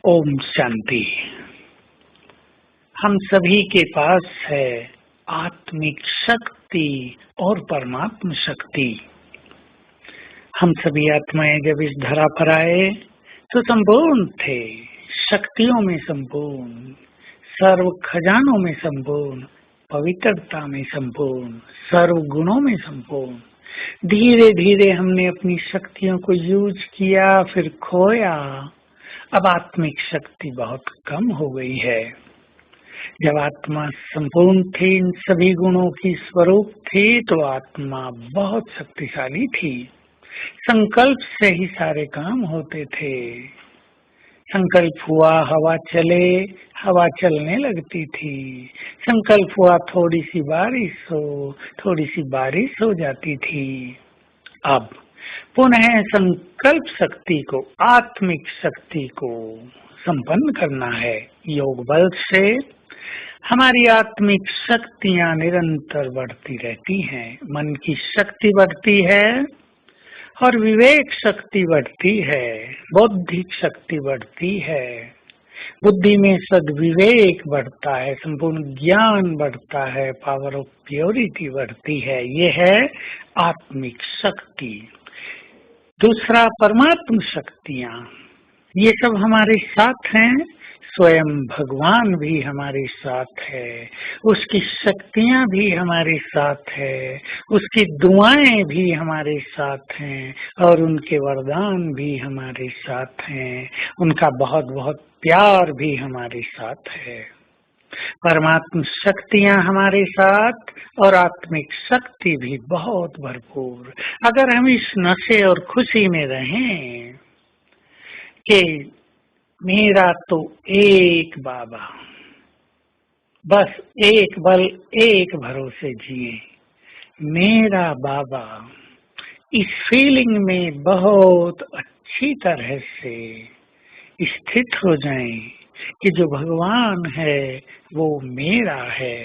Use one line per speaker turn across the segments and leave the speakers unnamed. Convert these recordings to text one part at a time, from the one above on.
ओम शांति। हम सभी के पास है आत्मिक शक्ति और परमात्म शक्ति। हम सभी आत्माएं जब इस धरा पर आए तो संपूर्ण थे, शक्तियों में संपूर्ण, सर्व खजानों में संपूर्ण, पवित्रता में संपूर्ण, सर्व गुणों में संपूर्ण। धीरे धीरे हमने अपनी शक्तियों को यूज किया, फिर खोया। अब आत्मिक शक्ति बहुत कम हो गई है। जब आत्मा संपूर्ण थी, इन सभी गुणों की स्वरूप थी, तो आत्मा बहुत शक्तिशाली थी। संकल्प से ही सारे काम होते थे। संकल्प हुआ हवा चले, हवा चलने लगती थी। संकल्प हुआ थोड़ी सी बारिश हो, थोड़ी सी बारिश हो जाती थी। अब पुनः संकल्प शक्ति को, आत्मिक शक्ति को संपन्न करना है। योग बल से हमारी आत्मिक शक्तियां निरंतर बढ़ती रहती हैं। मन की शक्ति बढ़ती है और विवेक शक्ति बढ़ती है, बौद्धिक शक्ति बढ़ती है, बुद्धि में सद्विवेक बढ़ता है, संपूर्ण ज्ञान बढ़ता है, पावर ऑफ प्योरिटी बढ़ती है। ये है आत्मिक शक्ति। दूसरा, परमात्म शक्तियां, ये सब हमारे साथ हैं। स्वयं भगवान भी हमारे साथ है, उसकी शक्तियां भी हमारे साथ है, उसकी दुआएं भी हमारे साथ हैं और उनके वरदान भी हमारे साथ हैं, उनका बहुत बहुत प्यार भी हमारे साथ है। परमात्म शक्तियां हमारे साथ और आत्मिक शक्ति भी बहुत भरपूर। अगर हम इस नशे और खुशी में रहें कि मेरा तो एक बाबा, बस एक बल एक भरोसे जिए, मेरा बाबा, इस फीलिंग में बहुत अच्छी तरह से स्थित हो जाएं कि जो भगवान है वो मेरा है,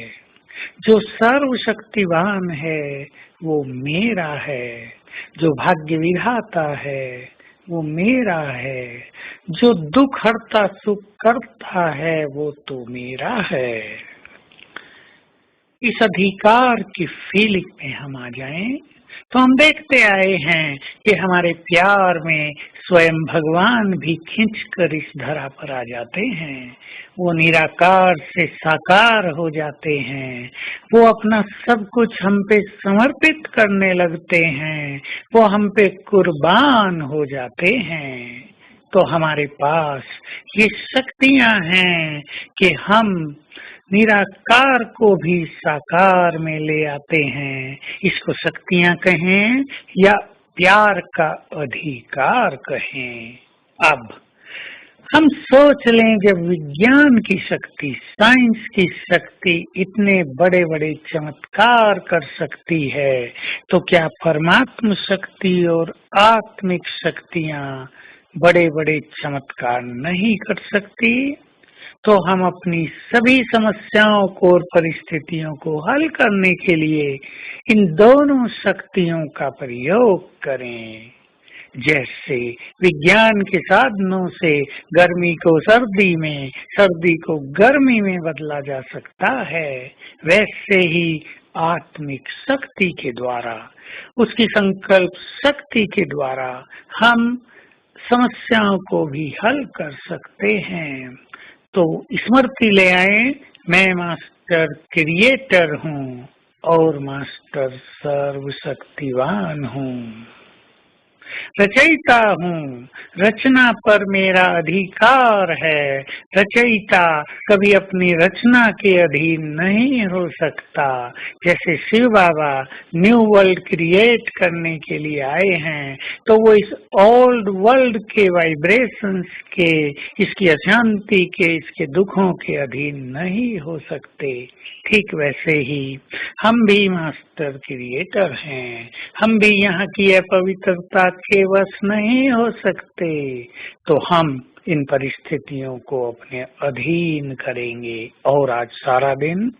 जो सर्वशक्तिवान है वो मेरा है, जो भाग्य विधाता है वो मेरा है, जो दुख हरता सुख करता है वो तो मेरा है। इस अधिकार की फीलिंग में हम आ जाएं तो हम देखते आए हैं कि हमारे प्यार में स्वयं भगवान भी खींचकर इस धरा पर आ जाते हैं। वो निराकार से साकार हो जाते हैं, वो अपना सब कुछ हम पे समर्पित करने लगते हैं, वो हम पे कुर्बान हो जाते हैं। तो हमारे पास ये शक्तियां हैं कि हम निराकार को भी साकार में ले आते हैं। इसको शक्तियां कहें या प्यार का अधिकार कहें। अब हम सोच लें, जब विज्ञान की शक्ति, साइंस की शक्ति इतने बड़े बड़े चमत्कार कर सकती है, तो क्या परमात्म शक्ति और आत्मिक शक्तियां बड़े बड़े चमत्कार नहीं कर सकती? तो हम अपनी सभी समस्याओं को और परिस्थितियों को हल करने के लिए इन दोनों शक्तियों का प्रयोग करें। जैसे विज्ञान के साधनों से गर्मी को सर्दी में, सर्दी को गर्मी में बदला जा सकता है, वैसे ही आत्मिक शक्ति के द्वारा, उसकी संकल्प शक्ति के द्वारा हम समस्याओं को भी हल कर सकते हैं। तो स्मृति ले आए, मैं मास्टर क्रिएटर हूँ और मास्टर सर्वशक्तिवान हूँ। रचयिता हूँ, रचना पर मेरा अधिकार है। रचयिता कभी अपनी रचना के अधीन नहीं हो सकता। जैसे शिव बाबा न्यू वर्ल्ड क्रिएट करने के लिए आए हैं, तो वो इस ओल्ड वर्ल्ड के वाइब्रेशंस के, इसकी अशांति के, इसके दुखों के अधीन नहीं हो सकते। ठीक वैसे ही हम भी मास्टर क्रिएटर हैं, हम भी यहाँ की अपवित्रता के वश नहीं हो सकते। तो हम इन परिस्थितियों को अपने अधीन करेंगे और आज सारा दिन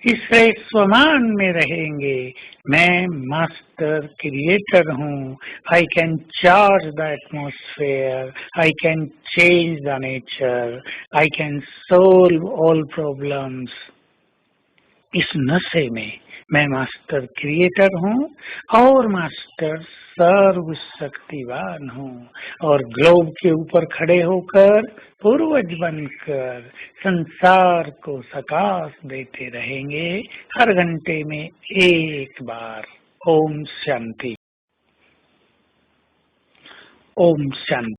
इस स्वमान में रहेंगे। मैं मास्टर क्रिएटर हूँ। I can charge the atmosphere, I can change the nature, I can solve all problems. इस नशे में मैं मास्टर क्रिएटर हूँ और मास्टर सर्व शक्तिवान हूँ और ग्लोब के ऊपर खड़े होकर पूर्वज बनकर संसार को सकाश देते रहेंगे हर घंटे में एक बार। ओम शांति। ओम शांति।